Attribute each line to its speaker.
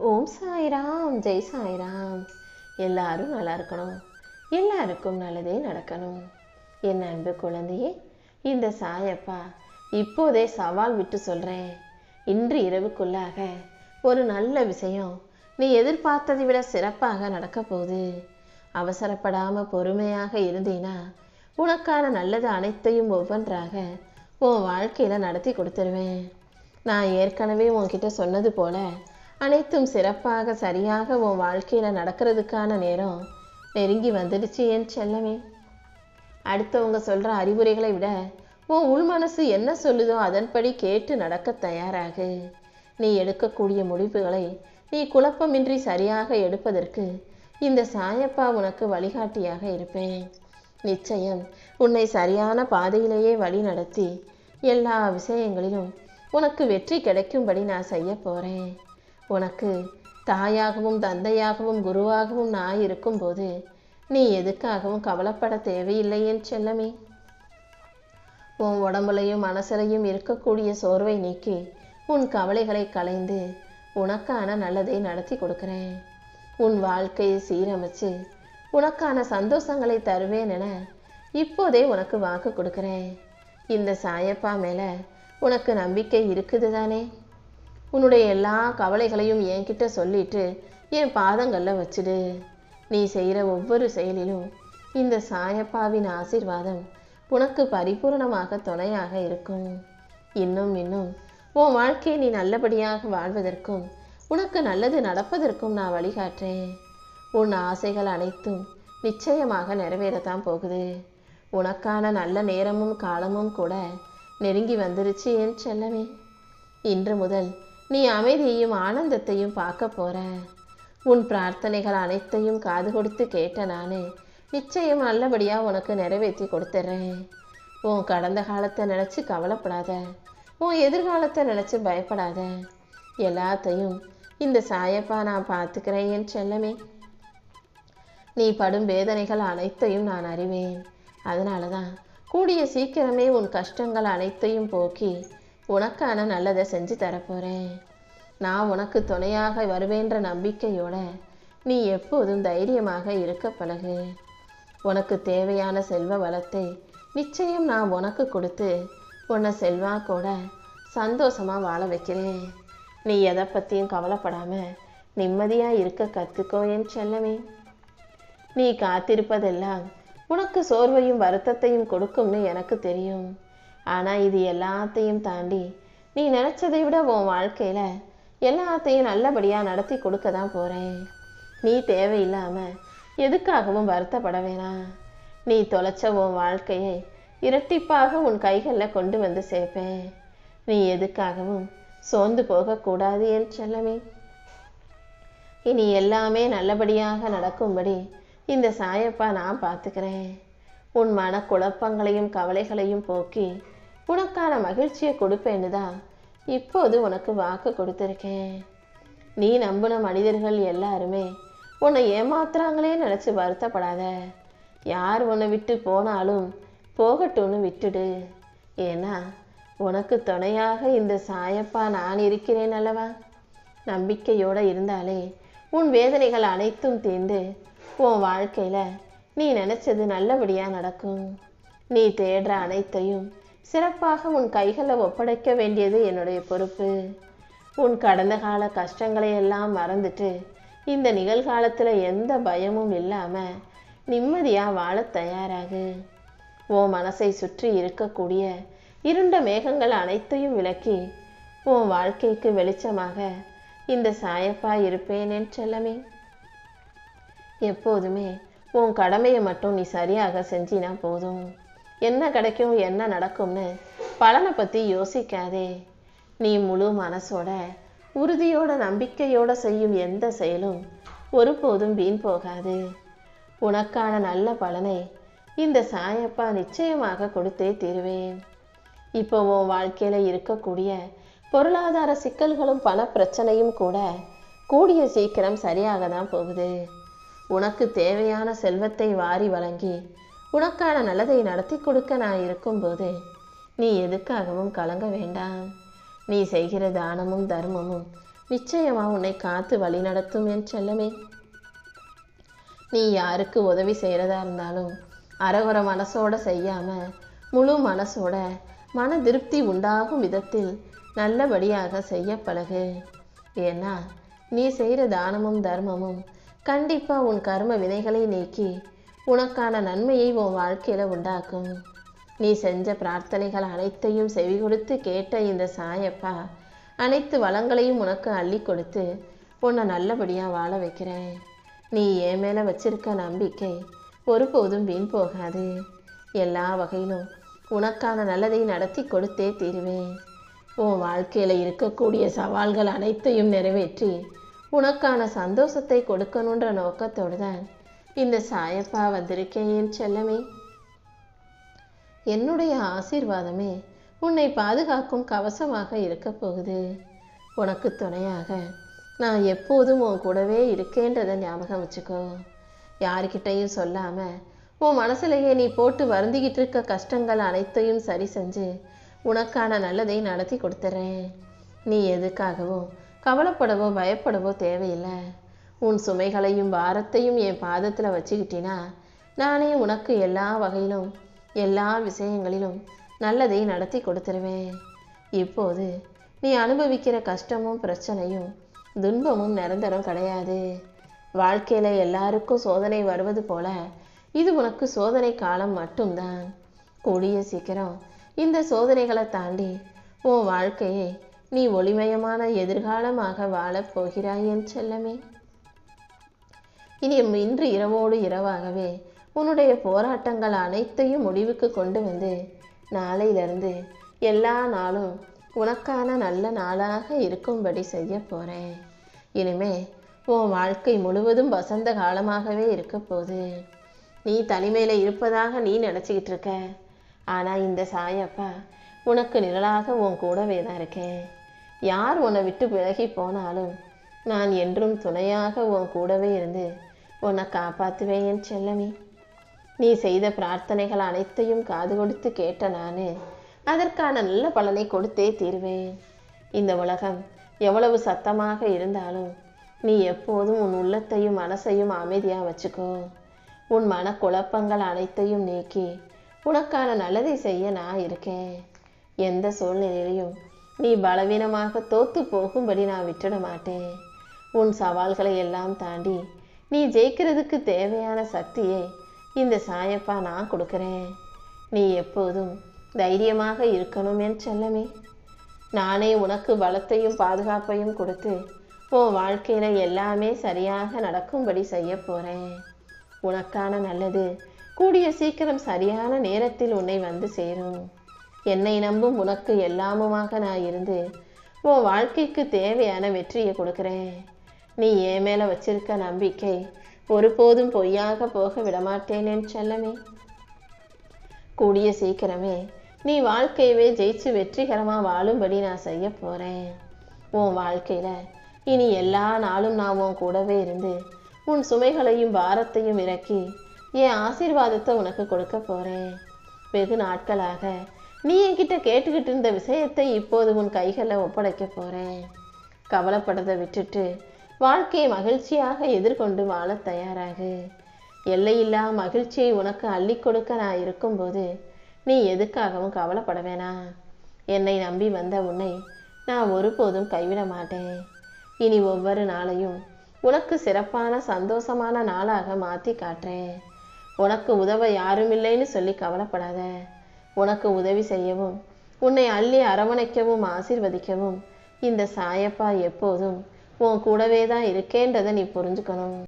Speaker 1: ஓம் சாய்ராம், ஜெய் சாய்ராம். எல்லாரும் நல்லா இருக்கணும், எல்லாருக்கும் நல்லதே நடக்கணும். என் அன்பு குழந்தையே, இந்த சாயப்பா இப்போதே சவால் விட்டு சொல்கிறேன். இன்று இரவுக்குள்ளாக ஒரு நல்ல விஷயம் நீ எதிர்பார்த்ததை விட சிறப்பாக நடக்க போகுது. அவசரப்படாமல் பொறுமையாக இருந்தீனா உனக்கான நல்லது அனைத்தையும் ஒவ்வொன்றாக உன் வாழ்க்கையில் நடத்தி கொடுத்துருவேன். நான் ஏற்கனவே உன்கிட்ட சொன்னது போல அனைத்தும் சிறப்பாக சரியாக உன் வாழ்க்கையில் நடக்கிறதுக்கான நேரம் நெருங்கி வந்துடுச்சு என் செல்லமே. அடுத்தவங்க சொல்கிற அறிவுரைகளை விட உன் உள் மனசு என்ன சொல்லுதோ அதன்படி கேட்டு நடக்க தயாராகு. நீ எடுக்கக்கூடிய முடிவுகளை நீ குழப்பமின்றி சரியாக எடுப்பதற்கு இந்த சாயப்பா உனக்கு வழிகாட்டியாக இருப்பேன். நிச்சயம் உன்னை சரியான பாதையிலேயே வழி நடத்தி எல்லா விஷயங்களிலும் உனக்கு வெற்றி கிடைக்கும்படி நான் செய்ய போகிறேன். உனக்கு தாயாகவும் தந்தையாகவும் குருவாகவும் நான் இருக்கும்போது நீ எதுக்காகவும் கவலைப்பட தேவையில்லை என் செல்லமே. உன் உடம்புலையும் மனசிலையும் இருக்கக்கூடிய சோர்வை நீக்கி உன் கவலைகளை களைந்து உனக்கான நல்லதை நடத்தி கொடுக்குறேன். உன் வாழ்க்கையை சீரமைச்சு உனக்கான சந்தோஷங்களை தருவேன் என இப்போதே உனக்கு வாக்கு கொடுக்குறேன். இந்த சாயப்பா மேலே உனக்கு நம்பிக்கை இருக்குது தானே? உன்னுடைய எல்லா கவலைகளையும் என்கிட்ட சொல்லிட்டு என் பாதங்களில் வச்சுடு. நீ செய்கிற ஒவ்வொரு செயலிலும் இந்த சாயப்பாவின் ஆசீர்வாதம் உனக்கு பரிபூர்ணமாக துணையாக இருக்கும். இன்னும் உன் வாழ்க்கையை நீ நல்லபடியாக வாழ்வதற்கும் உனக்கு நல்லது நடப்பதற்கும் நான் வழிகாட்டுறேன். உன் ஆசைகள் அனைத்தும் நிச்சயமாக நிறைவேறத்தான் போகுது. உனக்கான நல்ல நேரமும் காலமும் கூட நெருங்கி வந்துருச்சு என் செல்லமே. இன்று முதல் நீ அமைதியையும் ஆனந்தத்தையும் பார்க்க போற. உன் பிரார்த்தனைகள் அனைத்தையும் காது கொடுத்து கேட்ட நான் நிச்சயம் நல்லபடியாக உனக்கு நிறைவேற்றி கொடுத்துட்றேன். உன் கடந்த காலத்தை நினச்சி கவலைப்படாத, உன் எதிர்காலத்தை நினச்சி பயப்படாத. எல்லாத்தையும் இந்த சாயப்பா நான் பார்த்துக்கிறேன் என் செல்லமே. நீ படும் வேதனைகள் அனைத்தையும் நான் அறிவேன். அதனால தான் கூடிய சீக்கிரமே உன் கஷ்டங்கள் அனைத்தையும் போக்கி உனக்கான நல்லதை செஞ்சு தரப்போகிறேன். நான் உனக்கு துணையாக வருவேன்ற நம்பிக்கையோட நீ எப்போதும் தைரியமாக இருக்க பழகு. உனக்கு தேவையான செல்வ வளத்தை நிச்சயம் நான் உனக்கு கொடுத்து உன்னை செல்வாக்கோட சந்தோஷமாக வாழ வைக்கிறேன். நீ எதை பற்றியும் கவலைப்படாமல் நிம்மதியாக இருக்க கற்றுக்கோ என் செல்லமே. நீ காத்திருப்பதெல்லாம் உனக்கு சோர்வையும் வருத்தத்தையும் கொடுக்கும்னு எனக்கு தெரியும். ஆனால் இது எல்லாத்தையும் தாண்டி நீ நினச்சதை விட உன் வாழ்க்கையில் எல்லாத்தையும் நல்லபடியாக நடத்தி கொடுக்க தான் போகிறேன். நீ தேவையில்லாமல் எதுக்காகவும் வருத்தப்பட வேணாம். நீ தொலைச்ச உன் வாழ்க்கையை இரட்டிப்பாக உன் கைகளில் கொண்டு வந்து சேர்ப்பேன். நீ எதுக்காகவும் சோர்ந்து போகக்கூடாது என் செல்லமே. இனி எல்லாமே நல்லபடியாக நடக்கும்படி இந்த சாயப்பா நான் பார்த்துக்கிறேன். உன் மனக்குழப்பங்களையும் கவலைகளையும் போக்கி உனக்கான மகிழ்ச்சியை கொடுப்பேன்னு தான் இப்போது உனக்கு வாக்கு கொடுத்துருக்கேன். நீ நம்பின மனிதர்கள் எல்லாருமே உன்னை ஏமாத்துறாங்களே நினச்சி வருத்தப்படாத. யார் உன்னை விட்டு போனாலும் போகட்டும்னு விட்டுடு. ஏன்னா உனக்கு துணையாக இந்த சாயப்பா நான் இருக்கிறேன் அல்லவா? நம்பிக்கையோடு இருந்தாலே உன் வேதனைகள் அனைத்தும் தீர்ந்து உன் வாழ்க்கையில் நீ நினச்சது நல்லபடியாக நடக்கும். நீ தேடுற அனைத்தையும் சிறப்பாக உன் கைகளில் ஒப்படைக்க வேண்டியது என்னுடைய பொறுப்பு. உன் கடந்த கால கஷ்டங்களை எல்லாம் மறந்துட்டு இந்த நிகழ்காலத்தில் எந்த பயமும் இல்லாமல் நிம்மதியாக வாழ தயாராகு. உன் மனசை சுற்றி இருக்கக்கூடிய இருண்ட மேகங்கள் அனைத்தையும் விலக்கி உன் வாழ்க்கைக்கு வெளிச்சமாக இந்த சாயப்பா இருப்பேன் என் செல்லமே. எப்போதுமே உன் கடமையை மட்டும் நீ சரியாக செஞ்சினா போதும். என்ன கிடைக்கும் என்ன நடக்கும்னு பலனை பற்றி யோசிக்காதே. நீ முழு மனசோட உறுதியோட நம்பிக்கையோட செய்யும் எந்த செயலும் ஒருபோதும் வீண் போகாது. உனக்கான நல்ல பலனை இந்த சாயப்பா நிச்சயமாக கொடுத்தே தீருவேன். இப்போ உன் வாழ்க்கையில் இருக்கக்கூடிய பொருளாதார சிக்கல்களும் பண பிரச்சனையும் கூட கூடிய சீக்கிரம் சரியாக தான் போகுது. உனக்கு தேவையான செல்வத்தை வாரி வழங்கி உனக்கான நல்லதை நடத்தி கொடுக்க நான் இருக்கும்போது நீ எதுக்காகவும் கலங்க வேண்டாம். நீ செய்கிற தானமும் தர்மமும் நிச்சயமா உன்னை காத்து வழி நடத்தும் என் செல்லமே. நீ யாருக்கு உதவி செய்கிறதா இருந்தாலும் அறகுற மனசோட செய்யாம முழு மனசோட மன திருப்தி உண்டாகும் விதத்தில் நல்லபடியாக செய்ய பழகு. ஏன்னா நீ செய்கிற தானமும் தர்மமும் கண்டிப்பாக உன் கர்ம வினைகளை நீக்கி உனக்கான நன்மையை உன் வாழ்க்கையில் உண்டாக்கும். நீ செஞ்ச பிரார்த்தனைகள் அனைத்தையும் செவி கொடுத்து கேட்ட இந்த சாயப்பா அனைத்து வளங்களையும் உனக்கு அள்ளி கொடுத்து உன்னை நல்லபடியாக வாழ வைக்கிறேன். நீ என் மேலே வச்சிருக்க நம்பிக்கை ஒருபோதும் வீண் போகாது. எல்லா வகையிலும் உனக்கான நல்லதை நடத்தி கொடுத்தே தீருவேன். உன் வாழ்க்கையில் இருக்கக்கூடிய சவால்கள் அனைத்தையும் நிறைவேற்றி உனக்கான சந்தோஷத்தை கொடுக்கணுன்ற நோக்கத்தோடு தான் இந்த சாயப்பா வந்திருக்கேன் என் செல்லமே. என்னுடைய ஆசீர்வாதமே உன்னை பாதுகாக்கும் கவசமாக இருக்க போகுது. உனக்கு துணையாக நான் எப்போதும் உன் கூடவே இருக்கேன்றதை ஞாபகம் வச்சுக்கோ. யாருக்கிட்டையும் சொல்லாமல் உன் மனசுலையே நீ போட்டு வருந்திக்கிட்டு இருக்க கஷ்டங்கள் அனைத்தையும் சரி செஞ்சு உனக்கான நல்லதை நடத்தி கொடுத்துறேன். நீ எதுக்காகவோ கவலைப்படவோ பயப்படவோ தேவையில்லை. உன் சுமைகளையும் பாரத்தையும் என் பாதத்தில் வச்சுக்கிட்டினா நானே உனக்கு எல்லா வகையிலும் எல்லா விஷயங்களிலும் நல்லதை நடத்தி கொடுத்துருவேன். இப்போது நீ அனுபவிக்கிற கஷ்டமும் பிரச்சனையும் துன்பமும் நிரந்தரம் கிடையாது. வாழ்க்கையில் எல்லாருக்கும் சோதனை வருவது போல இது உனக்கு சோதனை காலம் மட்டும்தான். கூடிய சீக்கிரம் இந்த சோதனைகளை தாண்டி உன் வாழ்க்கையை நீ ஒளிமயமான எதிர்காலமாக வாழப் போகிறாய் என் செல்லமே. இனி இன்று இரவோடு இரவாகவே உன்னுடைய போராட்டங்கள் அனைத்தையும் முடிவுக்கு கொண்டு வந்து நாளையிலிருந்து எல்லா நாளும் உனக்கான நல்ல நாளாக இருக்கும்படி செய்ய போகிறேன். இனிமே உன் வாழ்க்கை முழுவதும் வசந்த காலமாகவே இருக்க போகுது. நீ தனிமையில் இருப்பதாக நீ நினச்சிக்கிட்டு இருக்க. ஆனால் இந்த சாயப்பா உனக்கு நிழலாக உன் கூடவே தான் இருக்கேன். யார் உன்னை விட்டு விலகி போனாலும் நான் என்றும் துணையாக உன் கூடவே இருந்து உன்னை காப்பாற்றுவேன் என் செல்லமே. நீ செய்த பிரார்த்தனைகள் அனைத்தையும் காது கொடுத்து கேட்ட நான் அதற்கான நல்ல பலனை கொடுத்தே தீர்வேன். இந்த உலகம் எவ்வளவு சத்தமாக இருந்தாலும் நீ எப்போதும் உன் உள்ளத்தையும் மனசையும் அமைதியாக வச்சுக்கோ. உன் மனக்குழப்பங்கள் அனைத்தையும் நீக்கி உனக்கான நல்லதை செய்ய நான் இருக்கேன். எந்த சூழ்நிலையிலையும் நீ பலவீனமாக தோத்து போகும்படி நான் விட்டுட மாட்டேன். உன் சவால்களை எல்லாம் தாண்டி நீ ஜெயிக்கிறதுக்கு தேவையான சக்தியை இந்த சாயப்பா நான் கொடுக்குறேன். நீ எப்போதும் தைரியமாக இருக்கணும் என் செல்லமே. நானே உனக்கு பலத்தையும் பாதுகாப்பையும் கொடுத்து உன் வாழ்க்கையில் எல்லாமே சரியாக நடக்கும்படி செய்ய போகிறேன். உனக்கான நல்லது கூடிய சீக்கிரம் சரியான நேரத்தில் உன்னை வந்து சேரும். என்னை நம்பும் உனக்கு எல்லாமுமாக நான் இருந்து உன் வாழ்க்கைக்கு தேவையான வெற்றியை கொடுக்குறேன். நீ என் மேலே வச்சிருக்க நம்பிக்கை ஒருபோதும் பொய்யாக போக விடமாட்டேன் என் செல்லமே. கூடிய சீக்கிரமே நீ வாழ்க்கையவே ஜெயிச்சு வெற்றிகரமாக வாழும்படி நான் செய்ய போகிறேன். உன் வாழ்க்கையில் இனி எல்லா நாளும் நான் உன் கூடவே இருந்து உன் சுமைகளையும் பாரத்தையும் இறக்கி என் ஆசீர்வாதத்தை உனக்கு கொடுக்க போகிறேன். வெகு நாட்களாக நீ என்கிட்ட கேட்டுக்கிட்டு இருந்த விஷயத்தை இப்போது உன் கைகளில் ஒப்படைக்க போகிறேன். கவலைப்படுறதை விட்டுட்டு வாழ்க்கையை மகிழ்ச்சியாக எதிர்கொண்டு வாழ தயாராகு. எல்லையில்லா மகிழ்ச்சியை உனக்கு அள்ளி கொடுக்க நான் இருக்கும்போது நீ எதுக்காகவும் கவலைப்பட வேணாம். என்னை நம்பி வந்த உன்னை நான் ஒருபோதும் கைவிட மாட்டேன். இனி ஒவ்வொரு நாளையும் உனக்கு சிறப்பான சந்தோஷமான நாளாக மாற்றி காட்டுறேன். உனக்கு உதவ யாரும் இல்லைன்னு சொல்லி கவலைப்படாத. உனக்கு உதவி செய்யவும் உன்னை அள்ளி அரவணைக்கவும் ஆசீர்வதிக்கவும் இந்த சாயப்பா எப்போதும் உன் கூடவே தான் இருக்கேன்றதை நீ புரிஞ்சுக்கணும்.